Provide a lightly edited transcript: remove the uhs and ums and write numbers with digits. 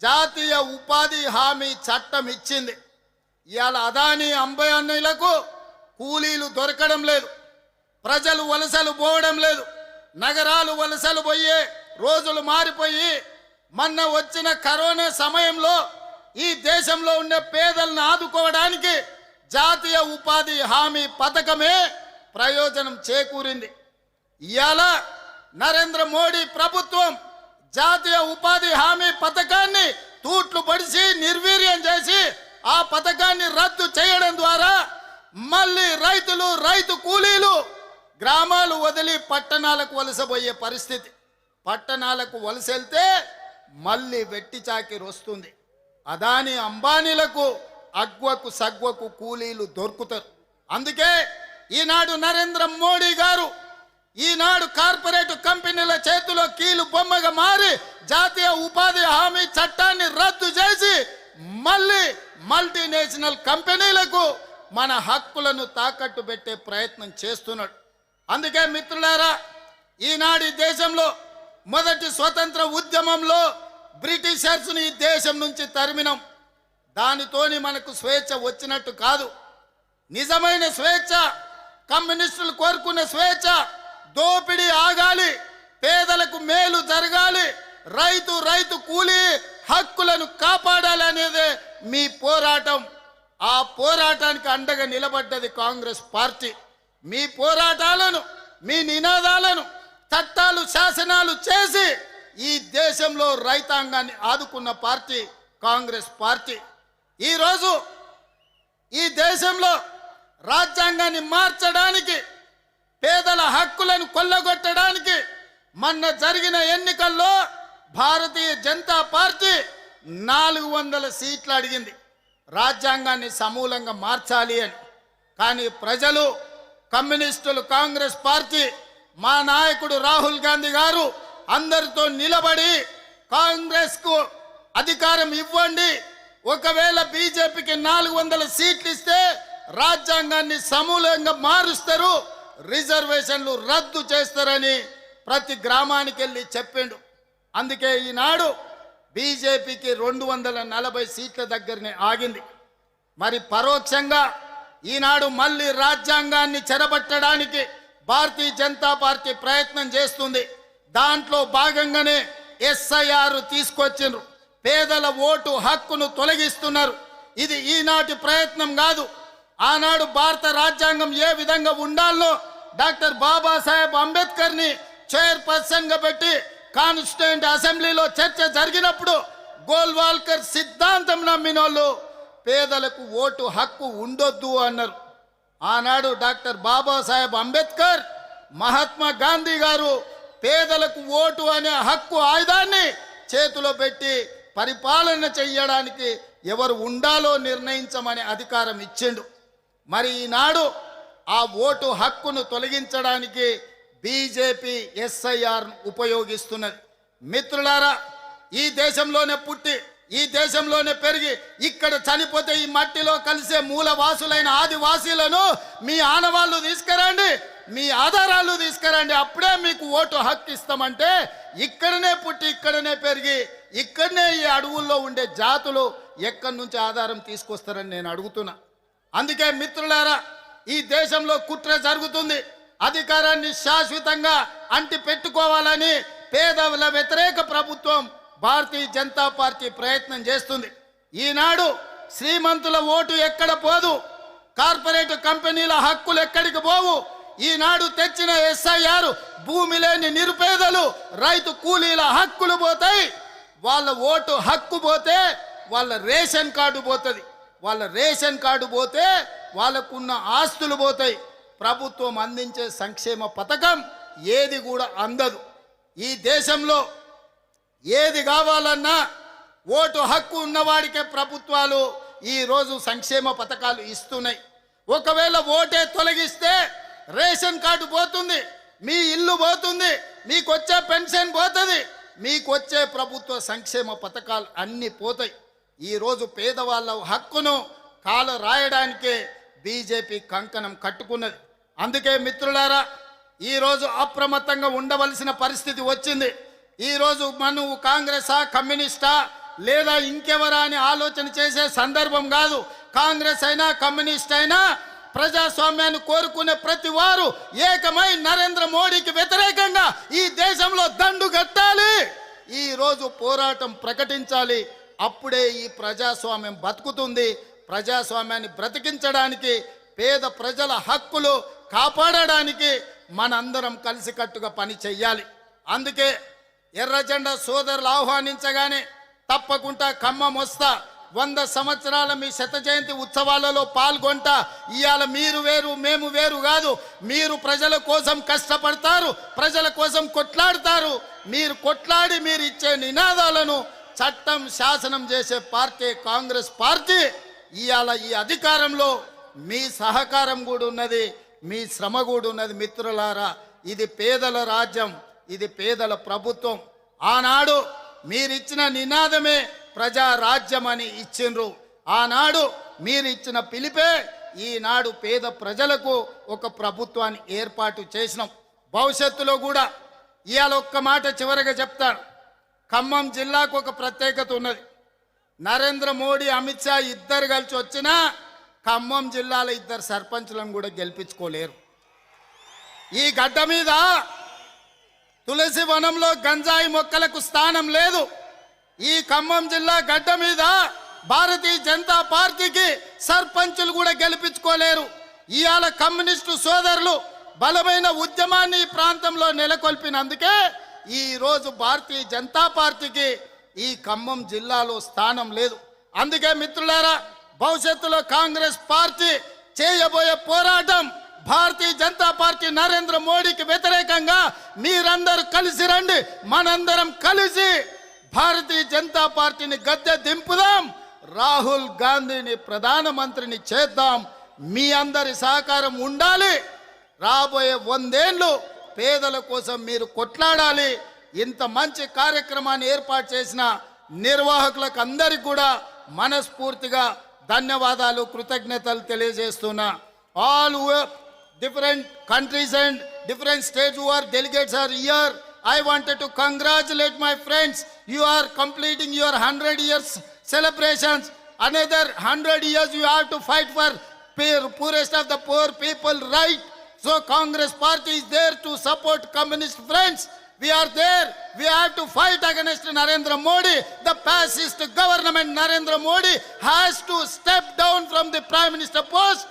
జాతీయ ఉపాధి హామీ చట్టం ఇచ్చింది. ఇవాళ అదానీ అంబానీలకు కూలీలు దొరకడం లేదు, ప్రజలు వలసలు పోవడం లేదు, నగరాలు వలసలు పోయే రోజులు మారిపోయి మొన్న వచ్చిన కరోనా సమయంలో ఈ దేశంలో ఉండే పేదలను ఆదుకోవడానికి జాతీయ ఉపాధి హామీ పథకమే ప్రయోజనం చేకూరింది. ఇవాళ నరేంద్ర మోడీ ప్రభుత్వం జాతీయ ఉపాధి హామీ పథకాన్ని తూట్లు పడిచి నిర్వీర్యం చేసి ఆ పథకాన్ని రద్దు చేయడం ద్వారా మళ్ళీ రైతు కూలీలు గ్రామాలు వదిలి పట్టణాలకు వలసపోయే పరిస్థితి. పట్టణాలకు వలసెళ్తే మళ్ళీ వెట్టి చాకిరి వస్తుంది. అదానీ అంబానీలకు అగ్వకు సగ్వకు కూలీలు దొరుకుతారు. అందుకే ఈనాడు నరేంద్ర మోడీ గారు ఈనాడు కార్పొరేట్ కంపెనీల చేతిలో కీలు బొమ్మగా మారి జాతీయ ఉపాధి హామీ చట్టాన్ని రద్దు చేసి మళ్ళీ మల్టీనేషనల్ కంపెనీలకు మన హక్కులను తాకట్టు పెట్టే ప్రయత్నం చేస్తున్నాడు. అందుకే మిత్రులారా, ఈనాడు దేశంలో మొదటి స్వతంత్ర ఉద్యమంలో బ్రిటిషర్స్ని ఈ దేశం నుంచి తరిమినాం. దానితోని మనకు స్వేచ్ఛ వచ్చినట్టు కాదు. నిజమైన స్వేచ్ఛ, కమ్యూనిస్టులు కోరుకున్న స్వేచ్ఛ, దోపిడీ ఆగాలి, పేదలకు మేలు జరగాలి, రైతు కూలీ హక్కులను కాపాడాలి అనేదే మీ పోరాటం. ఆ పోరాటానికి అండగా నిలబడ్డది కాంగ్రెస్ పార్టీ. మీ పోరాటాలను, మీ నినాదాలను చట్టాలు శాసనాలు చేసి ఈ దేశంలో రైతాంగాన్ని ఆదుకున్న పార్టీ కాంగ్రెస్ పార్టీ. ఈరోజు ఈ దేశంలో రాజ్యాంగాన్ని మార్చడానికి, పేదల హక్కులను కొల్లగొట్టడానికి మొన్న జరిగిన ఎన్నికల్లో భారతీయ జనతా పార్టీ 400 సీట్లు అడిగింది రాజ్యాంగాన్ని సమూలంగా మార్చాలి అని. కానీ ప్రజలు, కమ్యూనిస్టులు, కాంగ్రెస్ పార్టీ, మా నాయకుడు రాహుల్ గాంధీ గారు అందరితో నిలబడి కాంగ్రెస్కు అధికారం ఇవ్వండి, ఒకవేళ బీజేపీకి 400 సీట్లు ఇస్తే రాజ్యాంగాన్ని సమూలంగా మారుస్తారు, రిజర్వేషన్లు రద్దు చేస్తారని ప్రతి గ్రామానికి వెళ్ళి చెప్పిండు. అందుకే ఈనాడు బీజేపీకి 240 సీట్ల దగ్గరనే ఆగింది. మరి పరోక్షంగా ఈనాడు మళ్ళీ రాజ్యాంగాన్ని చెరబట్టడానికి భారతీయ జనతా పార్టీ ప్రయత్నం చేస్తుంది. దాంట్లో భాగంగానే ఎస్ఐఆర్ తీసుకొచ్చిండ్రు, పేదల ఓటు హక్కును తొలగిస్తున్నారు. ఇది ఈనాటి ప్రయత్నం కాదు. ఆనాడు భారత రాజ్యాంగం ఏ విధంగా ఉండాలో డాక్టర్ బాబాసాహెబ్ అంబేద్కర్ని చైర్పర్సన్గా పెట్టి కాన్స్టిట్యూయెంట్ అసెంబ్లీలో చర్చ జరిగినప్పుడు గోల్వాల్కర్ సిద్ధాంతం నమ్మిన వాళ్ళు పేదలకు ఓటు హక్కు ఉండొద్దు అన్నారు. ఆనాడు డాక్టర్ బాబాసాహెబ్ అంబేద్కర్, మహాత్మా గాంధీ గారు పేదలకు ఓటు అనే హక్కు ఆయుధాన్ని చేతిలో పెట్టి పరిపాలన చెయ్యడానికి ఎవరు ఉండాలో నిర్ణయించమనే అధికారం ఇచ్చిండు. మరి ఈనాడు ఆ ఓటు హక్కును తొలగించడానికి బీజేపీ ఎస్ఐఆర్ ఉపయోగిస్తున్నది. మిత్రులారా, ఈ దేశంలోనే పుట్టి, ఈ దేశంలోనే పెరిగి, ఇక్కడ చనిపోతే ఈ మట్టిలో కలిసే మూలవాసులైన ఆదివాసీలను మీ ఆనవాళ్ళు తీసుకురండి, మీ ఆధారాలు తీసుకురండి, అప్పుడే మీకు ఓటు హక్కు ఇస్తామంటే ఇక్కడనే పుట్టి, ఇక్కడనే పెరిగి, ఇక్కడనే ఈ అడవుల్లో ఉండే జాతులు ఎక్కడి నుంచి ఆధారం తీసుకొస్తారని నేను అడుగుతున్నా. అందుకే మిత్రులారా, ఈ దేశంలో కుట్ర జరుగుతుంది. అధికారాన్ని శాశ్వతంగా అంటి పెట్టుకోవాలని పేదల వ్యతిరేక ప్రభుత్వం భారతీయ జనతా పార్టీ ప్రయత్నం చేస్తుంది. ఈనాడు శ్రీమంతుల ఓటు ఎక్కడ పోదు, కార్పొరేట్ కంపెనీల హక్కులు ఎక్కడికి పోవు. ఈనాడు తెచ్చిన ఎస్ఐఆర్ భూమి లేని నిరుపేదలు, రైతు కూలీల హక్కులు పోతాయి. వాళ్ళ ఓటు హక్కు పోతే వాళ్ళ రేషన్ కార్డు పోతుంది, వాళ్ళ రేషన్ కార్డు పోతే వాళ్ళకున్న ఆస్తులు పోతాయి. ప్రభుత్వం అందించే సంక్షేమ పథకం ఏది కూడా అందదు. ఈ దేశంలో ఏది కావాలన్నా ఓటు హక్కు ఉన్నవాడికే ప్రభుత్వాలు ఈరోజు సంక్షేమ పథకాలు ఇస్తున్నాయి. ఒకవేళ ఓటే తొలగిస్తే రేషన్ కార్డు పోతుంది, మీ ఇల్లు పోతుంది, మీకు వచ్చే పెన్షన్ పోతుంది, మీకు వచ్చే ప్రభుత్వ సంక్షేమ పథకాలు అన్నీ పోతాయి. ఈరోజు పేదవాళ్ళ హక్కును కాల రాయడానికే బీజేపీ కంకణం కట్టుకున్నది. అందుకే మిత్రులారా, ఈరోజు అప్రమత్తంగా ఉండవలసిన పరిస్థితి వచ్చింది. ఈరోజు నువ్వు కాంగ్రెసా, కమ్యూనిస్టా, లేదా ఇంకెవరా అని ఆలోచన చేసే సందర్భం కాదు. కాంగ్రెస్ అయినా కమ్యూనిస్ట్ అయినా ప్రజాస్వామ్యాన్ని కోరుకునే ప్రతి వారు ఏకమై నరేంద్ర మోడీకి వ్యతిరేకంగా ఈ దేశంలో దండు కట్టాలి. ఈ రోజు పోరాటం ప్రకటించాలి. అప్పుడే ఈ ప్రజాస్వామ్యం బతుకుతుంది. ప్రజాస్వామ్యాన్ని బ్రతికించడానికి, పేద ప్రజల హక్కులు కాపాడడానికి మనందరం కలిసికట్టుగా పని చెయ్యాలి. అందుకే ఎర్రజెండా సోదరులు ఆహ్వానించగానే తప్పకుండా ఖమ్మం వస్తా, 100 సంవత్సరాల మీ శత జయంతి ఉత్సవాలలో పాల్గొంటా. ఇవాళ మీరు వేరు మేము వేరు కాదు. మీరు ప్రజల కోసం కష్టపడతారు, ప్రజల కోసం కొట్లాడతారు. మీరు కొట్లాడి మీరు ఇచ్చే నినాదాలను చట్టం శాసనం చేసే పార్టీ కాంగ్రెస్ పార్టీ. ఇవాళ ఈ అధికారంలో మీ సహకారం కూడా ఉన్నది, మీ శ్రమ కూడా ఉన్నది. మిత్రులారా, ఇది పేదల రాజ్యం, ఇది పేదల ప్రభుత్వం. ఆనాడు మీరిచ్చిన నినాదమే ప్రజా రాజ్యం అని ఇచ్చిండ్రు. ఆనాడు మీరు ఇచ్చిన పిలిపే ఈనాడు పేద ప్రజలకు ఒక ప్రభుత్వాన్ని ఏర్పాటు చేసినాం. భవిష్యత్తులో కూడా ఇవాళ ఒక్క మాట చివరిగా చెప్తాను. ఖమ్మం జిల్లాకు ఒక ప్రత్యేకత ఉన్నది. నరేంద్ర మోడీ, అమిత్ షా ఇద్దరు కలిసి వచ్చినా ఖమ్మం జిల్లాలో 2 సర్పంచులను కూడా గెలిపించుకోలేరు. ఈ గడ్డ మీద తులసి వనంలో గంజాయి మొక్కలకు స్థానం లేదు. ఈ ఖమ్మం జిల్లా గడ్డ మీద భారతీయ జనతా పార్టీకి సర్పంచులు కూడా గెలిపించుకోలేరు. ఇవాళ కమ్యూనిస్టు సోదరులు బలమైన ఉద్యమాన్ని ఈ ప్రాంతంలో నెలకొల్పినందుకే ఈ రోజు భారతీయ జనతా పార్టీకి ఈ ఖమ్మం జిల్లాలో స్థానం లేదు. అందుకే మిత్రులారా, భవిష్యత్తులో కాంగ్రెస్ పార్టీ చేయబోయే పోరాటం భారతీయ జనతా పార్టీ నరేంద్ర మోడీకి వ్యతిరేకంగా మీరందరూ కలిసి రండి. మనందరం కలిసి భారతీయ జనతా పార్టీని గద్దె దింపుదాం. రాహుల్ గాంధీని ప్రధానమంత్రిని చేద్దాం. మీ అందరి సహకారం ఉండాలి. రాబోయే 100 ఏళ్ళు పేదల కోసం మీరు కొట్లాడాలి. ఇంత మంచి కార్యక్రమాన్ని ఏర్పాటు చేసిన నిర్వాహకులకు అందరికీ కూడా మనస్ఫూర్తిగా ధన్యవాదాలు, కృతజ్ఞతలు తెలియజేస్తున్నా. All different countries and different states who are delegates are here. I wanted to congratulate my friends. You are completing your 100 years celebrations. Another 100 years you have to fight for poorest of the poor people right. So Congress party is there to support communist friends. We are there. We have to fight against Narendra Modi. The fascist government Narendra Modi has to step down from the Prime Minister post.